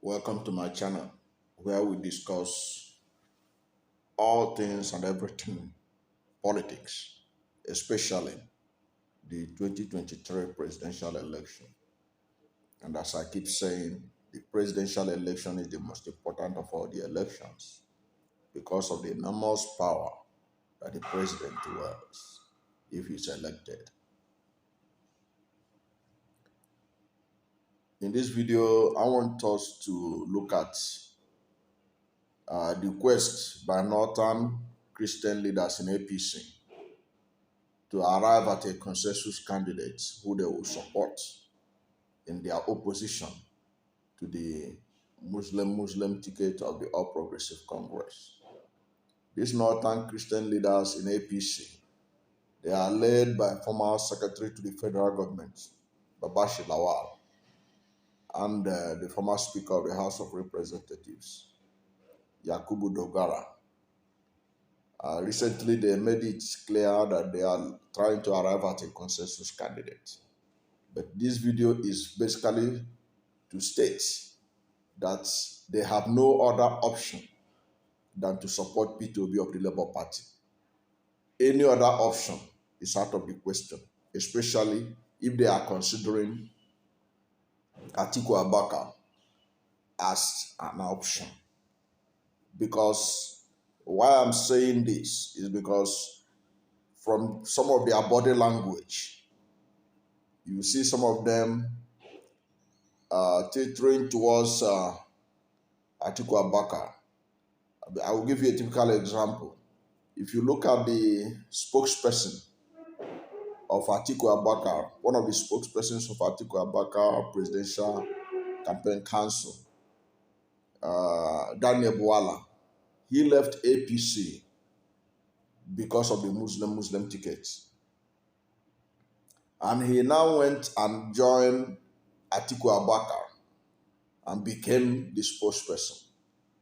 Welcome to my channel where we discuss all things and everything politics, especially the 2023 presidential election. And as I keep saying, the presidential election is the most important of all the elections because of the enormous power that the president wields if he's elected. In this video, I want us to look at the quest by Northern Christian leaders in APC to arrive at a consensus candidate who they will support in their opposition to the Muslim ticket of the All Progressive Congress. These Northern Christian leaders in APC, they are led by former Secretary to the Federal Government, Babashi Lawal, and the former Speaker of the House of Representatives, Yakubu Dogara. Recently, they made it clear that they are trying to arrive at a consensus candidate. But this video is basically to state that they have no other option than to support Peter Obi of the Labour Party. Any other option is out of the question, especially if they are considering Atiku as an option. Because why I'm saying this is because from some of their body language, you see some of them teetering towards Atiku Abubakar. I will give you a typical example. If you look at the spokesperson of Atiku Abubakar, one of the spokespersons of Atiku Abubakar Presidential Campaign Council, Daniel Bwala, he left APC because of the Muslim tickets. And he now went and joined Atiku Abubakar and became the spokesperson.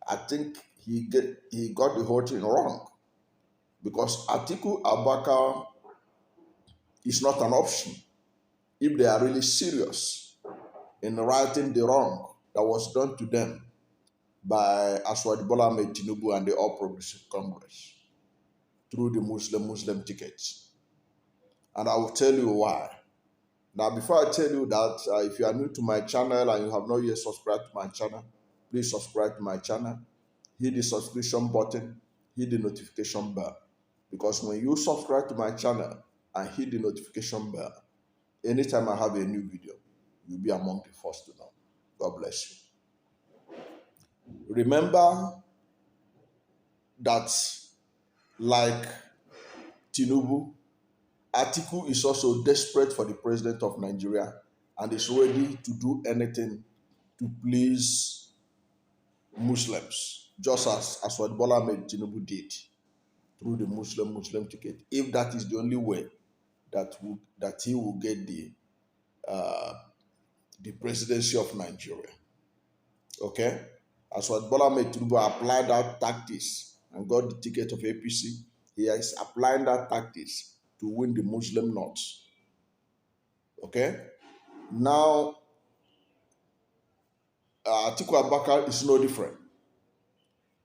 I think he got the whole thing wrong because Atiku Abubakar is not an option if they are really serious in righting the wrong that was done to them by Asiwaju Bola Ahmed Tinubu and the All Progressive Congress through the Muslim tickets. And I will tell you why. Now, before I tell you that, if you are new to my channel and you have not yet subscribed to my channel, please subscribe to my channel. Hit the subscription button, hit the notification bell. Because when you subscribe to my channel and hit the notification bell, anytime I have a new video, you'll be among the first to know. God bless you. Remember that, like Tinubu, Atiku is also desperate for the president of Nigeria and is ready to do anything to please Muslims, just as what Bola Ahmed Tinubu did through the Muslim ticket. If that is the only way that he will get the presidency of Nigeria, okay? As what Bola Ahmed Tinubu applied that tactics and got the ticket of APC, he is applying that tactics to win the Muslim North. Okay? Now, Atiku Abubakar is no different.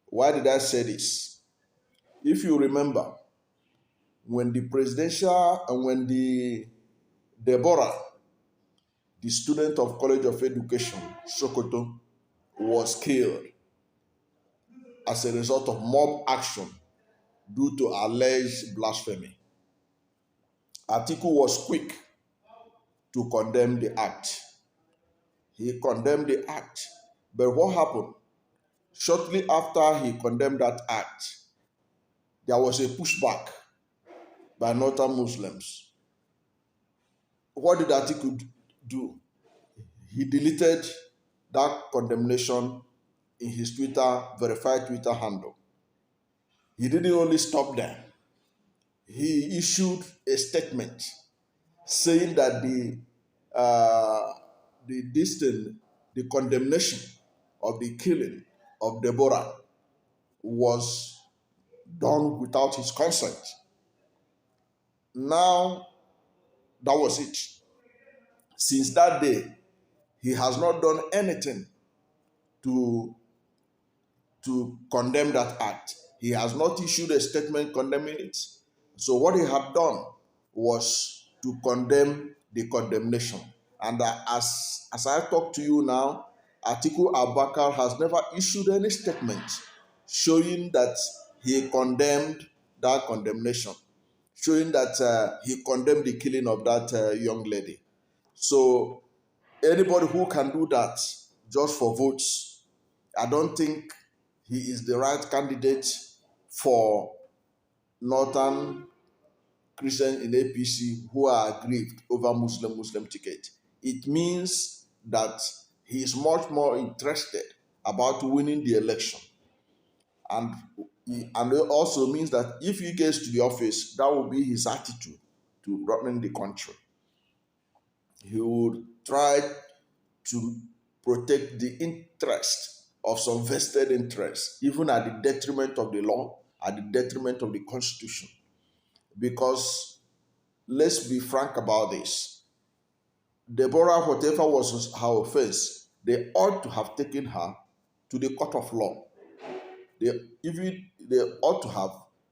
Why did I say this? If you remember, when the presidential and when the Deborah, the student of College of Education, Sokoto, was killed as a result of mob action due to alleged blasphemy, Atiku was quick to condemn the act. He condemned the act. But what happened? Shortly after he condemned that act, there was a pushback by Northern Muslims. What did Atiku do? He deleted that condemnation in his verified Twitter handle. He didn't only stop there. He issued a statement saying that the condemnation of the killing of Deborah was done without his consent. Now, that was it. Since that day, he has not done anything to condemn that act. He has not issued a statement condemning it. So what he had done was to condemn the condemnation. And as I talk to you now, Atiku Abubakar has never issued any statement showing that he condemned that condemnation, showing that he condemned the killing of that young lady. So anybody who can do that just for votes, I don't think he is the right candidate for Northern Christian in APC who are aggrieved over Muslim ticket. It means that he is much more interested about winning the election. And it also means that if he gets to the office, that will be his attitude to running the country. He would try to protect the interest of some vested interests, even at the detriment of the law, at the detriment of the constitution. Because let's be frank about this. Deborah, whatever was her offense, they ought to have taken her to the court of law. They ought to have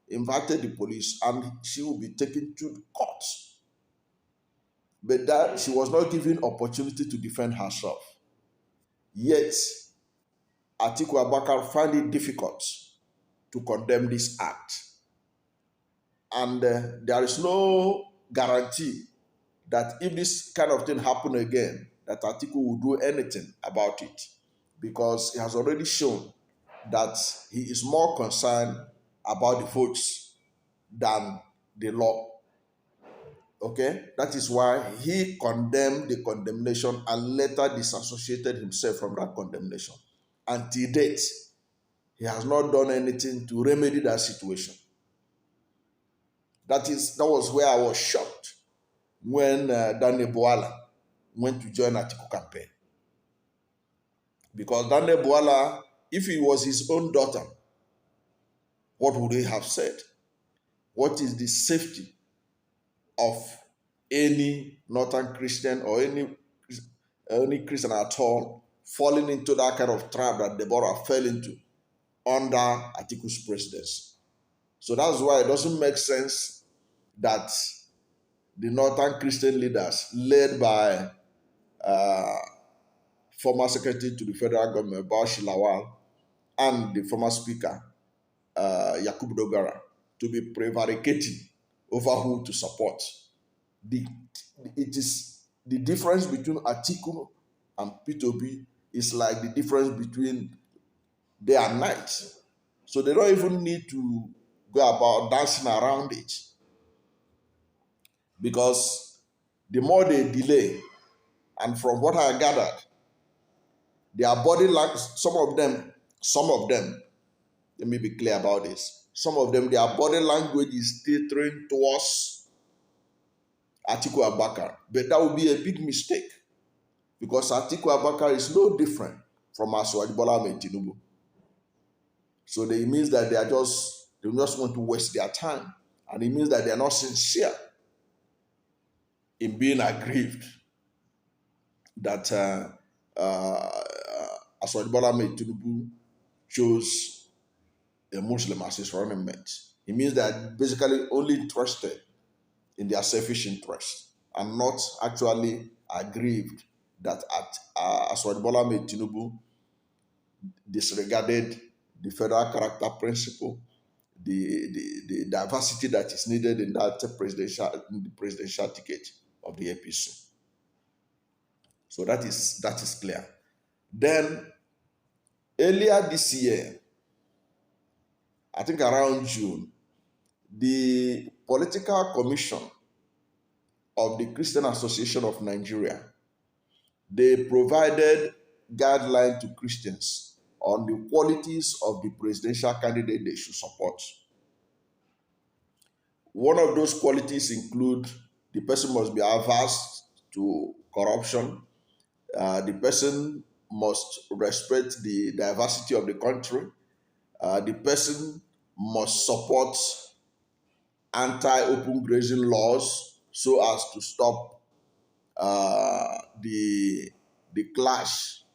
invited the police and she will be taken to the court. But that she was not given opportunity to defend herself. Yet, Atiku Abubakar found it difficult to condemn this act. And there is no guarantee that if this kind of thing happen again, that Atiku will do anything about it, because he has already shown that he is more concerned about the votes than the law. Okay, that is why he condemned the condemnation and later disassociated himself from that condemnation. Until date, he has not done anything to remedy that situation. That was where I was shocked when Daniel Boala went to join Atiku campaign. Because Daniel Boala, if he was his own daughter, what would he have said? What is the safety of any Northern Christian or any Christian at all falling into that kind of trap that Deborah fell into under Atiku's presidency? So that's why it doesn't make sense that the Northern Christian leaders, led by former secretary to the federal government, Bashir Lawal, and the former speaker, Yakubu Dogara, to be prevaricating over who to support. It is the difference between Atiku and Peter Obi is like the difference between day and night. So they don't even need to go about dancing around it, because the more they delay, and from what I gathered, their body language, some of them, let me be clear about this, some of them, their body language is teetering towards Atiku Abubakar. But that would be a big mistake, because Atiku Abubakar is no different from Asiwaju Bola Ahmed Tinubu. So it means that they just want to waste their time. And it means that they are not sincere in being aggrieved that Asiwaju Bola Ahmed Tinubu chose a Muslim as his running mate. It means that basically only interested in their selfish interest and not actually aggrieved that Asiwaju Bola Ahmed Tinubu disregarded the federal character principle, the diversity that is needed in the presidential ticket of the APC. So that is clear. Then earlier this year, I think around June, the Political Commission of the Christian Association of Nigeria, they provided guidelines to Christians on the qualities of the presidential candidate they should support. One of those qualities include the person must be averse to corruption, the person must respect the diversity of the country, the person must support anti-open grazing laws so as to stop the clash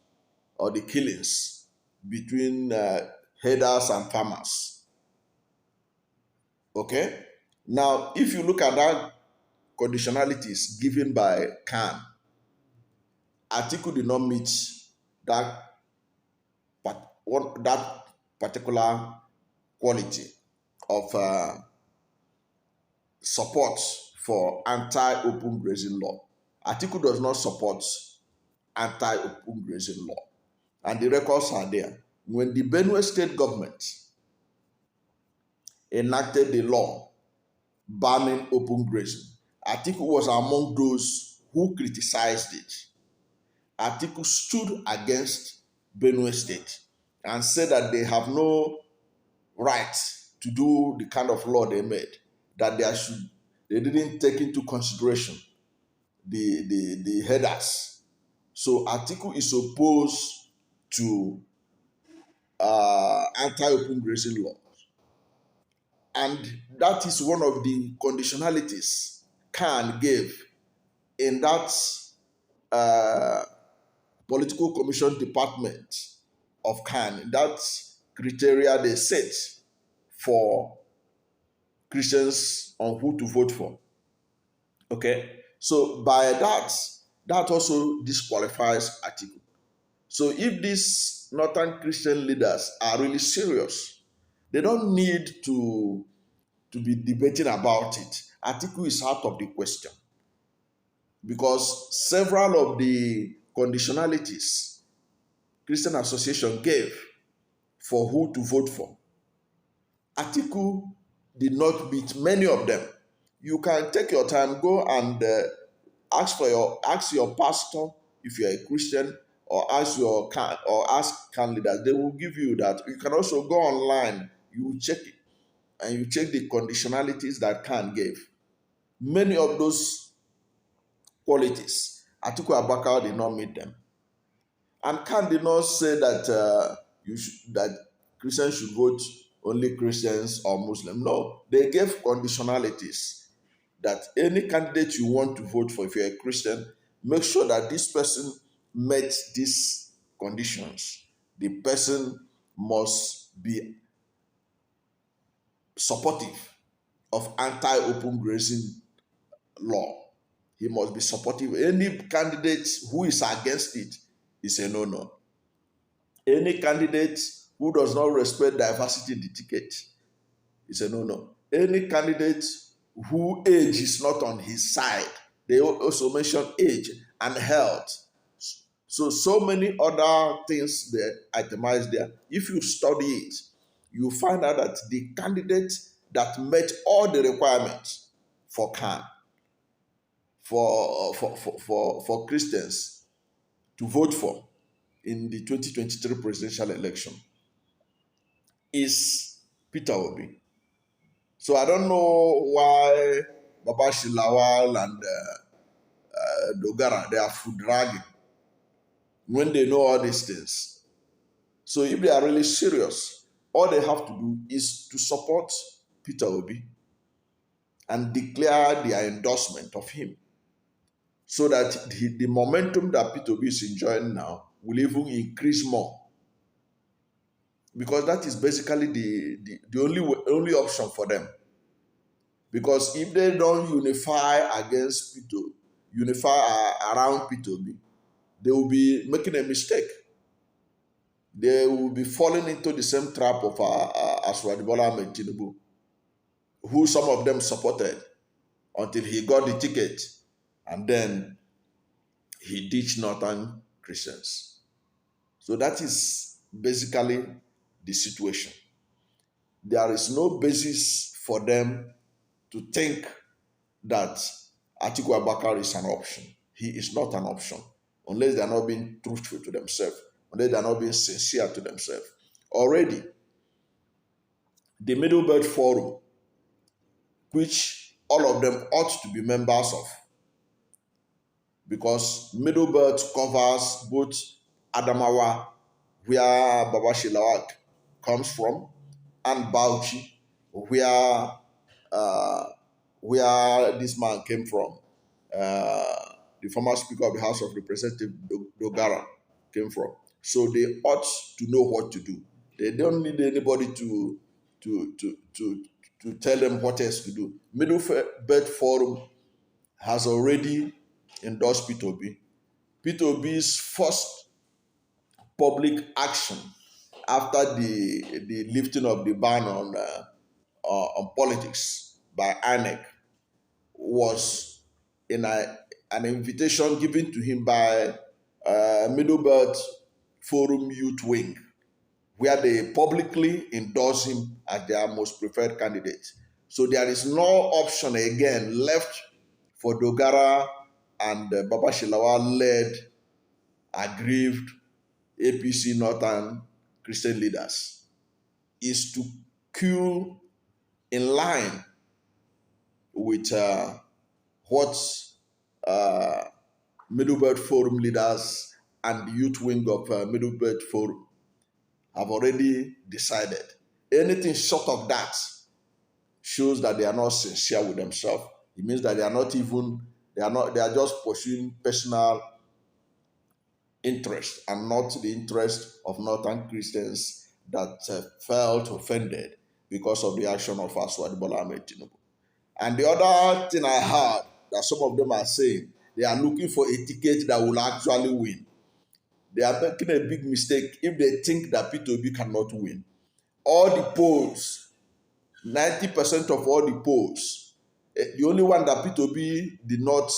or the killings between herders and farmers. Okay? Now, if you look at that conditionalities given by Khan, Atiku did not meet that, that particular quality of support for anti-open grazing law. Atiku does not support anti-open grazing law. And the records are there. When the Benue state government enacted the law banning open grazing, Atiku was among those who criticized it. Atiku stood against Benue State and said that they have no right to do the kind of law they made, that they didn't take into consideration the headers. So Atiku is opposed to anti-open grazing law. And that is one of the conditionalities Khan gave in that uh, political commission department of Khan, that criteria they set for Christians on who to vote for. Okay, so by that, that also disqualifies Atiku. So if these Northern Christian leaders are really serious, they don't need to be debating about it. Atiku is out of the question because several of the conditionalities Christian Association gave for who to vote for, Atiku did not meet many of them. You can take your time, go and ask your pastor if you're a Christian, or ask candidates. They will give you that. You can also go online. You check it, and you check the conditionalities that Khan gave. Many of those qualities, Atiku Abubakar did not meet them. And Khan did not say that that Christians should vote only Christians or Muslims. No, they gave conditionalities that any candidate you want to vote for, if you're a Christian, make sure that this person met these conditions. The person must be supportive of anti-open grazing law. He must be supportive. Any candidate who is against it is a no-no. Any candidate who does not respect diversity in the ticket is a no-no. Any candidate who age is not on his side, they also mention age and health. So many other things they itemized there. If you study it, you find out that the candidate that met all the requirements for CAN, for Christians to vote for in the 2023 presidential election is Peter Obi. So I don't know why Baba Shilawal and Dogara, they are food dragging when they know all these things. So if they are really serious, all they have to do is to support Peter Obi and declare their endorsement of him, so that the momentum that Peter Obi is enjoying now will even increase more. Because that is basically the only option for them. Because if they don't unify against Peter, unify around Peter Obi, they will be making a mistake. They will be falling into the same trap of Asiwaju Bola Ahmed Tinubu, who some of them supported until he got the ticket, and then he ditched Northern Christians. So that is basically the situation. There is no basis for them to think that Atiku Abubakar is an option. He is not an option unless they are not being truthful to themselves, unless they are not being sincere to themselves. Already, the Middle Belt Forum, which all of them ought to be members of, because Middle Belt covers both Adamawa, where Baba Shilawak comes from, and Bauchi, where uh, this man came from. The former Speaker of the House of Representatives, Dogara, came from. So they ought to know what to do. They don't need anybody to to to to tell them what else to do. Middle Belt Forum has already endorsed Peter Obi. Peter Obi's first public action after the lifting of the ban on politics by INEC was in an invitation given to him by Middle Belt Forum Youth Wing, where they publicly endorse him as their most preferred candidate. So there is no option again left for Dogara and Baba Shilawa-led aggrieved APC Northern Christian leaders is to queue in line with what uh, Middlebelt Forum leaders and the youth wing of Middlebelt Forum have already decided. Anything short of that shows that they are not sincere with themselves. It means that they are just pursuing personal interest and not the interest of Northern Christians that felt offended because of the action of Asiwaju Bola Ahmed Tinubu. And the other thing I heard that some of them are saying they are looking for a ticket that will actually win. They are making a big mistake if they think that Peter Obi cannot win. All the polls, 90% of all the polls, the only one that Peter Obi did not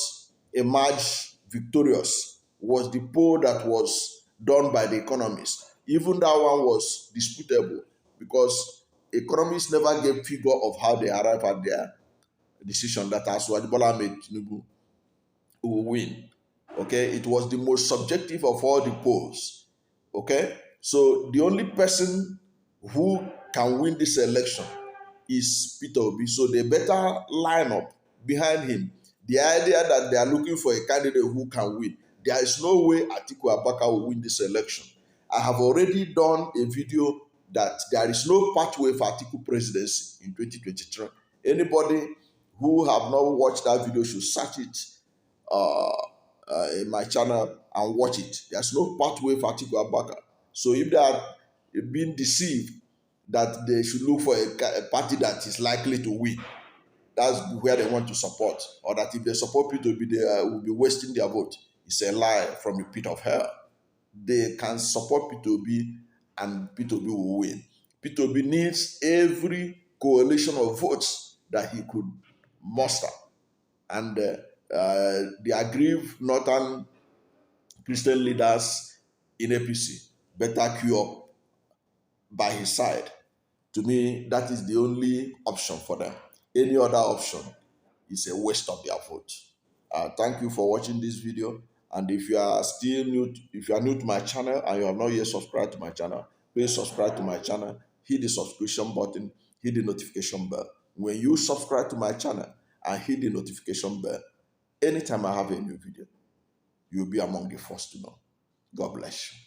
emerge victorious was the poll that was done by the economists. Even that one was disputable because economists never gave figure of how they arrived at their decision that Asiwaju Bola Ahmed Tinubu will win. Okay, it was the most subjective of all the polls. Okay, so the only person who can win this election is Peter Obi. So they better line up behind him. The idea that they are looking for a candidate who can win, there is no way Atiku Abubakar will win this election. I have already done a video that there is no pathway for Atiku presidency in 2023. Anybody who have not watched that video should search it in my channel and watch it. There's no pathway for Atiku Abubakar. So if they are being deceived that they should look for a party that is likely to win, that's where they want to support. Or that if they support Peter Obi, they will be wasting their vote. It's a lie from the pit of hell. They can support Peter Obi and Peter Obi will win. Peter Obi needs every coalition of votes that he could muster. And the aggrieved Northern Christian leaders in APC better queue up by his side. To me, that is the only option for them. Any other option is a waste of their vote. Thank you for watching this video. And if you are still new, if you are new to my channel and you have not yet subscribed to my channel, please subscribe to my channel. Hit the subscription button. Hit the notification bell. When you subscribe to my channel and hit the notification bell, anytime I have a new video, you'll be among the first to know. God bless you.